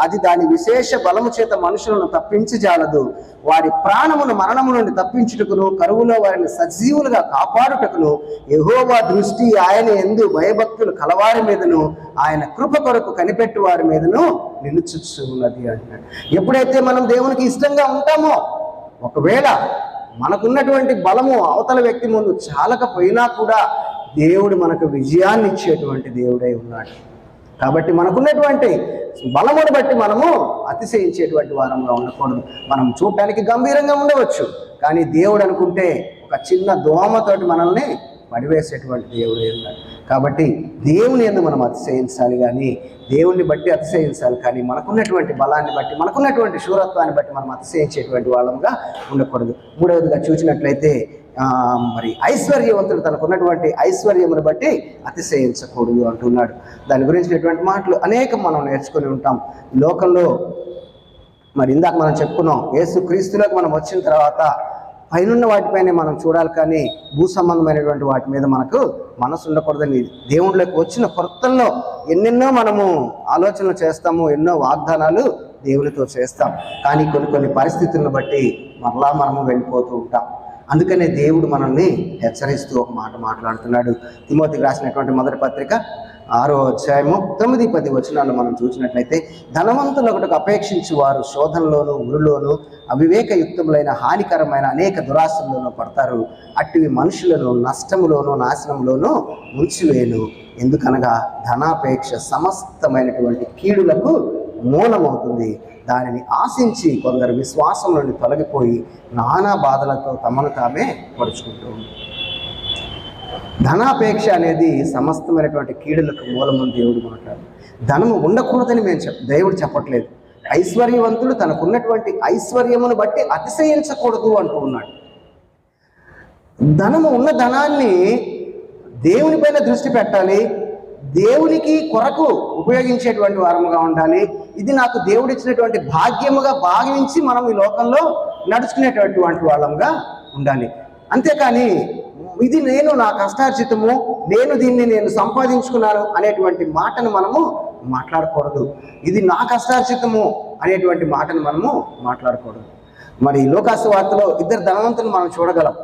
అది దాని విశేష బలము చేత మనుషులను తప్పించి జాలదు. వారి ప్రాణమును మరణము నుండి తప్పించుటకును, కరువులో వారిని సజీవులుగా కాపాడుటకును యెహోవా దృష్టి ఆయన యందు భయభక్తులు కలవారి మీదను, ఆయన కృప కొరకు కనిపెట్టు వారి మీదను నిలుచుచు ఉన్నది అంటున్నాడు. ఎప్పుడైతే మనం దేవునికి ఇష్టంగా ఉంటామో, ఒకవేళ మనకున్నటువంటి బలము అవతల వ్యక్తి ముందు చాలకపోయినా కూడా దేవుడు మనకు విజయాన్ని ఇచ్చేటువంటి దేవుడై ఉన్నాడు. కాబట్టి మనకున్నటువంటి బలమును బట్టి మనము అతిశయించేటువంటి వారంగా ఉండకూడదు. మనం చూడటానికి గంభీరంగా ఉండవచ్చు, కానీ దేవుడు అనుకుంటే ఒక చిన్న దోమతోటి మనల్ని పడివేసేటువంటి దేవుడు ఉన్నాడు. కాబట్టి దేవుని యందు మనం అతిశయించాలి, కానీ దేవుణ్ణి బట్టి అతిశయించాలి. కానీ మనకున్నటువంటి బలాన్ని బట్టి, మనకున్నటువంటి శూరత్వాన్ని బట్టి మనం అతిశయించేటువంటి వాళ్ళంగా ఉండకూడదు. మూడవదిగా చూసినట్లయితే మరి ఐశ్వర్యవంతుడు తనకున్నటువంటి ఐశ్వర్యమును బట్టి అతిశయించకూడదు అంటున్నాడు. దాని గురించినటువంటి మాటలు అనేకం మనం నేర్చుకొని ఉంటాం. లోకంలో మరి ఇందాక మనం చెప్పుకున్నాం, యేసు క్రీస్తులోకి మనం వచ్చిన తర్వాత పైనున్న వాటిపైనే మనం చూడాలి, కానీ భూ సంబంధమైనటువంటి వాటి మీద మనకు మనసు ఉండకూడదని దేవుళ్ళకి వచ్చిన కొత్తల్లో ఎన్నెన్నో మనము ఆలోచనలు చేస్తాము, ఎన్నో వాగ్దానాలు దేవునితో చేస్తాం, కానీ కొన్ని పరిస్థితులను బట్టి మరలా మనము వెళ్ళిపోతూ ఉంటాం. అందుకనే దేవుడు మనల్ని హెచ్చరిస్తూ ఒక మాట మాట్లాడుతున్నాడు. తిమోతికి రాసినటువంటి మొదటి పత్రిక 6వ అధ్యాయము 9-10 వచనాలు మనం చూసినట్లయితే, ధనవంతులొకటికి అపేక్షించి వారు శోధనలోను ఉరులోను అవివేకయుక్తములైన హానికరమైన అనేక దురాశల్లోనూ పడతారు. అట్టివి మనుషులను నష్టములోను నాశనంలోనూ ముంచివేయను. ఎందుకనగా ధనాపేక్ష సమస్తమైనటువంటి కీడులకు మూలమవుతుంది. దానిని ఆశించి కొందరు విశ్వాసం నుండి తొలగిపోయి నానా బాధలతో తమను తామే పరుచుకుంటూ ఉంటారు. ధనాపేక్ష అనేది సమస్తమైనటువంటి కీడులకు మూలమని దేవుడు మాట్లాడు. ధనము ఉండకూడదని దేవుడు చెప్పట్లేదు. ఐశ్వర్యవంతుడు తనకున్నటువంటి ఐశ్వర్యమును బట్టి అతిశయించకూడదు అంటూ ఉన్నాడు. ధనము ఉన్న ధనాన్ని దేవునిపైన దృష్టి పెట్టాలి, దేవునికి కొరకు ఉపయోగించేటువంటి వారముగా ఉండాలి. ఇది నాకు దేవుడు ఇచ్చినటువంటి భాగ్యముగా భావించి మనం ఈ లోకంలో నడుచుకునేటటువంటి వాళ్ళంగా ఉండాలి. అంతేకాని ఇది నా కష్టార్జితము, నేను సంపాదించుకున్నాను అనేటువంటి మాటను మనము మాట్లాడకూడదు. ఇది నా కష్టార్జితము అనేటువంటి మాటను మనము మాట్లాడకూడదు. మరి లోకాసు వార్తలో ఇద్దరు ధనవంతులు మనం చూడగలం.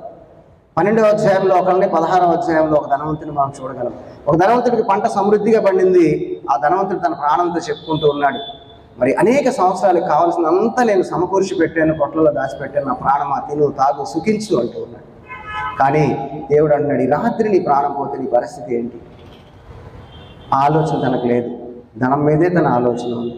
12వ అధ్యాయంలో ఒకరిని, 16వ అధ్యాయంలో ఒక ధనవంతుని మనం చూడగలం. ఒక ధనవంతుడికి పంట సమృద్ధిగా పండింది. ఆ ధనవంతుడు తన ప్రాణంతో చెప్పుకుంటూ ఉన్నాడు, మరి అనేక సంవత్సరాలకు కావాల్సినంతా నేను సమకూర్చి పెట్టాను, కొట్లలో దాచిపెట్టాను, నా ప్రాణమా తిను తాగు సుఖించు అంటూ ఉన్నాడు. కానీ దేవుడు అంటున్నాడు, ఈ రాత్రి నీ ప్రాణం పోతే నీ పరిస్థితి ఏంటి? ఆలోచన తనకు లేదు, ధనం మీదే తన ఆలోచన ఉంది.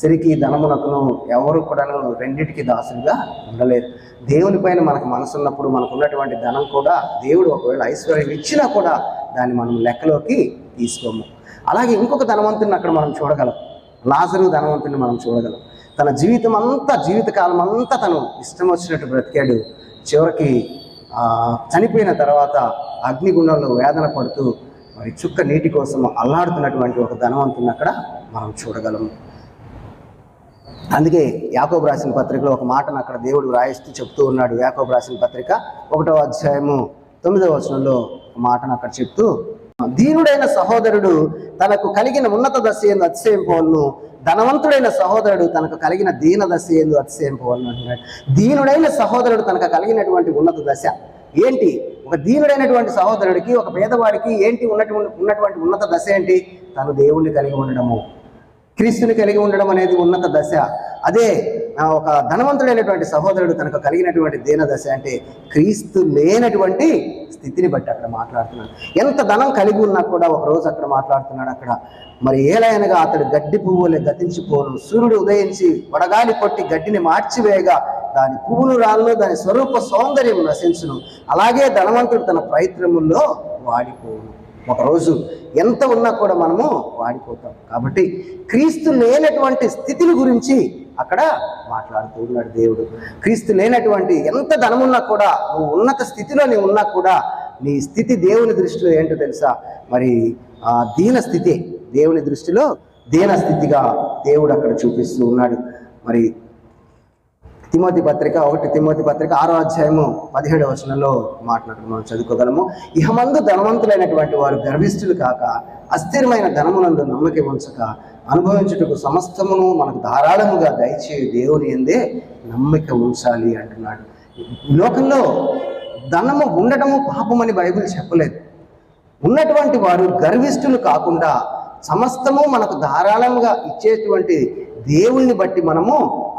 సరికి ధనమునకును ఎవరు కూడాను రెండింటికి దాసులుగా ఉండలేరు. దేవుని పైన మనకు మనసు ఉన్నప్పుడు మనకు ఉన్నటువంటి ధనం కూడా దేవుడు ఒకవేళ ఐశ్వర్యం ఇచ్చినా కూడా దాన్ని మనం లెక్కలోకి తీసుకోము. అలాగే ఇంకొక ధనవంతుని అక్కడ మనం చూడగలం. లాజరు ధనవంతుని మనం చూడగలం. తన జీవితకాలం అంతా తను ఇష్టం వచ్చినట్టు బ్రతికాడు. చివరికి చనిపోయిన తర్వాత అగ్నిగుండంలో వేదన పడుతూ మరి చుక్క నీటి కోసం అల్లాడుతున్నటువంటి ఒక ధనవంతుని అక్కడ మనం చూడగలము. అందుకే యాకోబు రాసిన పత్రికలో ఒక మాటను అక్కడ దేవుడు రాయిస్తూ చెప్తూ ఉన్నాడు. యాకోబు రాసిన పత్రిక 1వ అధ్యాయము 9వ వచనంలో ఒక మాటను అక్కడ చెప్తూ, దీనుడైన సహోదరుడు తనకు కలిగిన ఉన్నత దశ యందు అతిశయం పోవలను, ధనవంతుడైన సహోదరుడు తనకు కలిగిన దీన దశ యందు అతిశయం పోవలను అంటున్నాడు. దీనుడైన సహోదరుడు తనకు కలిగినటువంటి ఉన్నత దశ ఏంటి? ఒక దీనుడైనటువంటి సహోదరుడికి, ఒక పేదవాడికి ఏంటి ఉన్నటువంటి ఉన్నత దశ ఏంటి? తను దేవుణ్ణి కలిగి ఉండడము, క్రీస్తుని కలిగి ఉండడం అనేది ఉన్నత దశ. అదే ఒక ధనవంతుడైనటువంటి సహోదరుడు తనకు కలిగినటువంటి దీన దశ అంటే క్రీస్తు లేనటువంటి స్థితిని బట్టి అక్కడ మాట్లాడుతున్నాడు. ఎంత ధనం కలిగి ఉన్నా కూడా ఒకరోజు అక్కడ మాట్లాడుతున్నాడు. అక్కడ మరి ఏలైనగా అతడు గడ్డి పువ్వులే గతించిపోను, సూర్యుడు ఉదయించి వడగాలి కొట్టి గడ్డిని మార్చివేయగా దాని పువ్వులు రాళ్ళు, దాని స్వరూప సౌందర్యం నశించును. అలాగే ధనవంతుడు తన ప్రయత్నముల్లో వాడిపోను. ఒకరోజు ఎంత ఉన్నా కూడా మనము వాడిపోతాం. కాబట్టి క్రీస్తు లేనటువంటి స్థితిని గురించి అక్కడ మాట్లాడుతూ ఉన్నాడు దేవుడు. క్రీస్తు లేనటువంటి ఎంత ధనమున్నా కూడా, నువ్వు ఉన్నత స్థితిలో నీవు ఉన్నా కూడా నీ స్థితి దేవుని దృష్టిలో ఏంటో తెలుసా? మరి దీన స్థితి, దేవుని దృష్టిలో దీన స్థితిగా దేవుడు అక్కడ చూపిస్తూ ఉన్నాడు. మరి 1 తిమోతి పత్రిక 6వ అధ్యాయము 17వ వచనంలో మనం చదువుకోగలము. ఇహమందు ధనవంతులైనటువంటి వారు గర్విష్ఠులు కాక అస్థిరమైన ధనమునందు నమ్మకం ఉంచక అనుభవించుటకు సమస్తమును మనకు ధారాళముగా దయచేయి దేవుని యందే నమ్మిక ఉంచాలి అంటున్నాడు. లోకంలో ధనము ఉండటము పాపమని బైబిల్ చెప్పలేదు. ఉన్నటువంటి వారు గర్విష్ఠులు కాకుండా సమస్తము మనకు ధారాళంగా ఇచ్చేటువంటి దేవుణ్ణి బట్టి మనము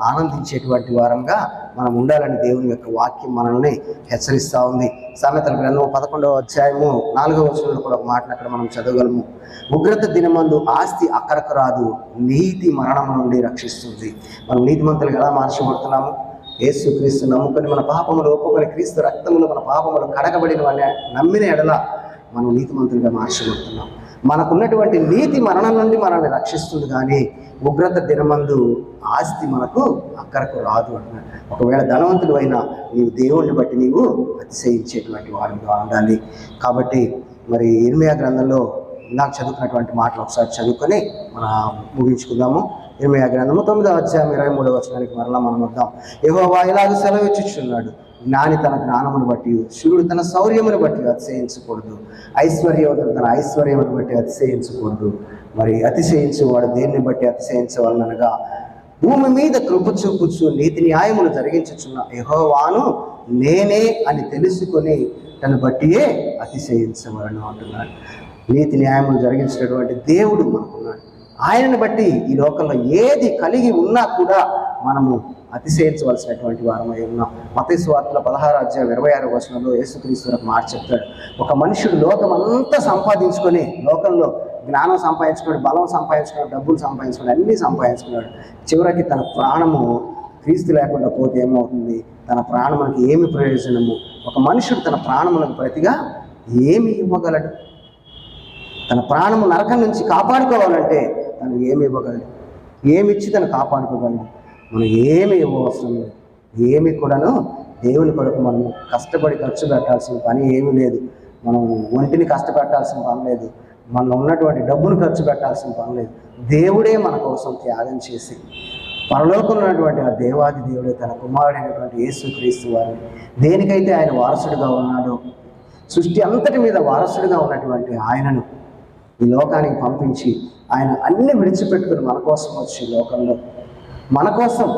ఆనందించేటువంటి వారంగా మనం ఉండాలని దేవుని యొక్క వాక్యం మనల్ని హెచ్చరిస్తూ ఉంది. సామెతల గ్రంథం 11వ అధ్యాయము 4వ వచనంలో కూడా ఒక మాటను అక్కడ మనం చదవగలము. ఉగ్రత దినమందు ఆస్తి అక్కరకు రాదు, నీతి మరణం నుండి రక్షిస్తుంది. మనం నీతిమంతులు ఎలా మార్చబడుతున్నాము? యేసు క్రీస్తు నమ్ముకొని మన పాపములు ఒప్పుకొని క్రీస్తు రక్తములు మన పాపములు కడగబడిన వాళ్ళ నమ్మిన ఎడల మనం నీతిమంతులుగా మార్చబడుతున్నాం. మనకున్నటువంటి నీతి మరణం నుండి మనల్ని రక్షిస్తుంది, కానీ ఉగ్రత దినమందు ఆస్తి మనకు అక్కరకు రాదు అంటున్నాడు. ఒకవేళ ధనవంతుడు అయినా నీవు దేవుణ్ణి బట్టి నీవు అతిశయించేటువంటి వాడుగా ఉండాలి. కాబట్టి మరి ఇర్మీయా గ్రంథంలో నాకు చదువుకున్నటువంటి మాటలు ఒకసారి చదువుకొని ముగించుకుందాము. ఇర్మీయా గ్రంథము 9వ అధ్యాయం 23వ వచనానికి మరలా మనం వద్దాం. యెహోవా ఇలాగ సెలవిచ్చుచున్నాడు, జ్ఞాని తన జ్ఞానమును బట్టి, శూరుడు తన శౌర్యమును బట్టి అతిశయించకూడదు, ఐశ్వర్యవంతుడు తన ఐశ్వర్యమును బట్టి అతిశయించకూడదు. మరి అతిశయించేవాడు దేన్ని బట్టి అతిశయించవలనగా, భూమి మీద కృప చూపుచు నీతి న్యాయములు జరిగించుచున్న యెహోవాను నేనే అని తెలుసుకొని తను బట్టియే అతిశయించవలను అంటున్నాడు. నీతి న్యాయములు జరిగించినటువంటి దేవుడు మనకున్నాడు. ఆయనను బట్టి ఈ లోకంలో ఏది కలిగి ఉన్నా కూడా మనము అతిశయించవలసినటువంటి వారమై ఉన్నాం. మత్తయి సువార్తలో 16వ అధ్యాయం 26వ వచనంలో యేసుక్రీస్తు మాట చెప్తాడు, ఒక మనుషుడు లోకం అంతా సంపాదించుకొని, లోకంలో జ్ఞానం సంపాదించుకున్నాడు, బలం సంపాదించుకున్నాడు, డబ్బులు సంపాదించుకున్నాడు, అన్నీ సంపాదించుకున్నాడు. చివరికి తన ప్రాణము క్రీస్తు లేకుండా పోతే ఏమవుతుంది? తన ప్రాణమునికి ఏమి ప్రయోజనము? ఒక మనుషుడు తన ప్రాణములకు ప్రతిగా ఏమి ఇవ్వగలడు? తన ప్రాణము నరకం నుంచి కాపాడుకోవాలంటే తను ఏమి ఇవ్వగలడు? ఏమిచ్చి తను కాపాడుకోగలడు? మనం ఏమి ఇవ్వవసరం లేదు. ఏమి కూడాను దేవుని కొరకు మనం కష్టపడి ఖర్చు పెట్టాల్సిన పని ఏమీ లేదు. మనం ఒంటిని కష్టపెట్టాల్సిన పని లేదు. మనలో ఉన్నటువంటి డబ్బును ఖర్చు పెట్టాల్సిన పని లేదు. దేవుడే మన కోసం త్యాగం చేసి, పరలోకంలో ఉన్నటువంటి ఆ దేవాది దేవుడే తన కుమారుడైనటువంటి యేసుక్రీస్తు వారిని దేనికైతే ఆయన వారసుడిగా ఉన్నాడో, సృష్టి అంతటి మీద వారసుడిగా ఉన్నటువంటి ఆయనను ఈ లోకానికి పంపించి, ఆయన అన్ని విడిచిపెట్టుకుని మన కోసం వచ్చి లోకంలో మన కోసం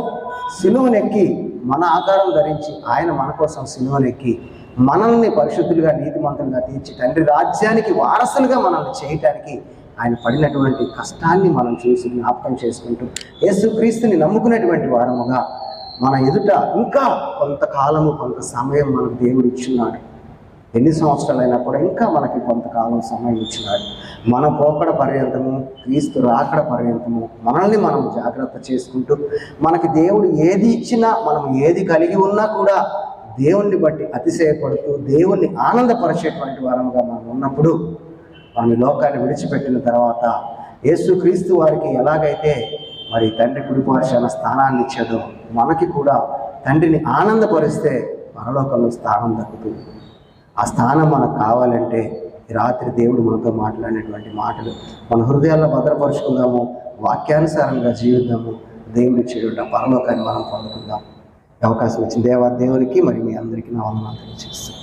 సిలువనెక్కి, మన ఆకారం ధరించి ఆయన మన కోసం సిలువనెక్కి మనల్ని పరిశుద్ధులుగా నీతిమంతులుగా తీర్చి తండ్రి రాజ్యానికి వారసులుగా మనల్ని చేయటానికి ఆయన పడినటువంటి కష్టాన్ని మనం చూసి జ్ఞాపకం చేసుకుంటూ, యేసుక్రీస్తుని నమ్ముకునేటువంటి వారముగా మన ఎదుట ఇంకా కొంతకాలము కొంత సమయం మనకు దేవుడు ఇచ్చున్నాడు. ఎన్ని సంవత్సరాలైనా కూడా ఇంకా మనకి కొంతకాలం సమయం ఇచ్చినాడు. మన పోకడ పర్యంతము, క్రీస్తు రాకడ పర్యంతము మనల్ని మనం జాగ్రత్త చేసుకుంటూ, మనకి దేవుడు ఏది ఇచ్చినా, మనం ఏది కలిగి ఉన్నా కూడా దేవుణ్ణి బట్టి అతిశయపడుతూ దేవుణ్ణి ఆనందపరిచేటువంటి వారముగా మనం ఉన్నప్పుడు, మనం ఈ లోకాన్ని విడిచిపెట్టిన తర్వాత యేసుక్రీస్తు వారికి ఎలాగైతే మరి తండ్రి కుడిపార్శ్వాన స్థానాన్ని ఇచ్చాడో, మనకి కూడా తండ్రిని ఆనందపరిస్తే పరలోకంలో స్థానం దక్కుతుంది. ఆ స్థానం మనకు కావాలంటే రాత్రి దేవుడు మనతో మాట్లాడినటువంటి మాటలు మన హృదయాల్లో భద్రపరుచుకుందాము, వాక్యానుసారంగా జీవిద్దాము. దేవుని ఇచ్చేటువంటి పరలోకాన్ని మనం పొందుకుందాం. అవకాశం వచ్చిన దేవునికి మరి మీ అందరికీ నా వందనాలు తెలియజేస్తాను.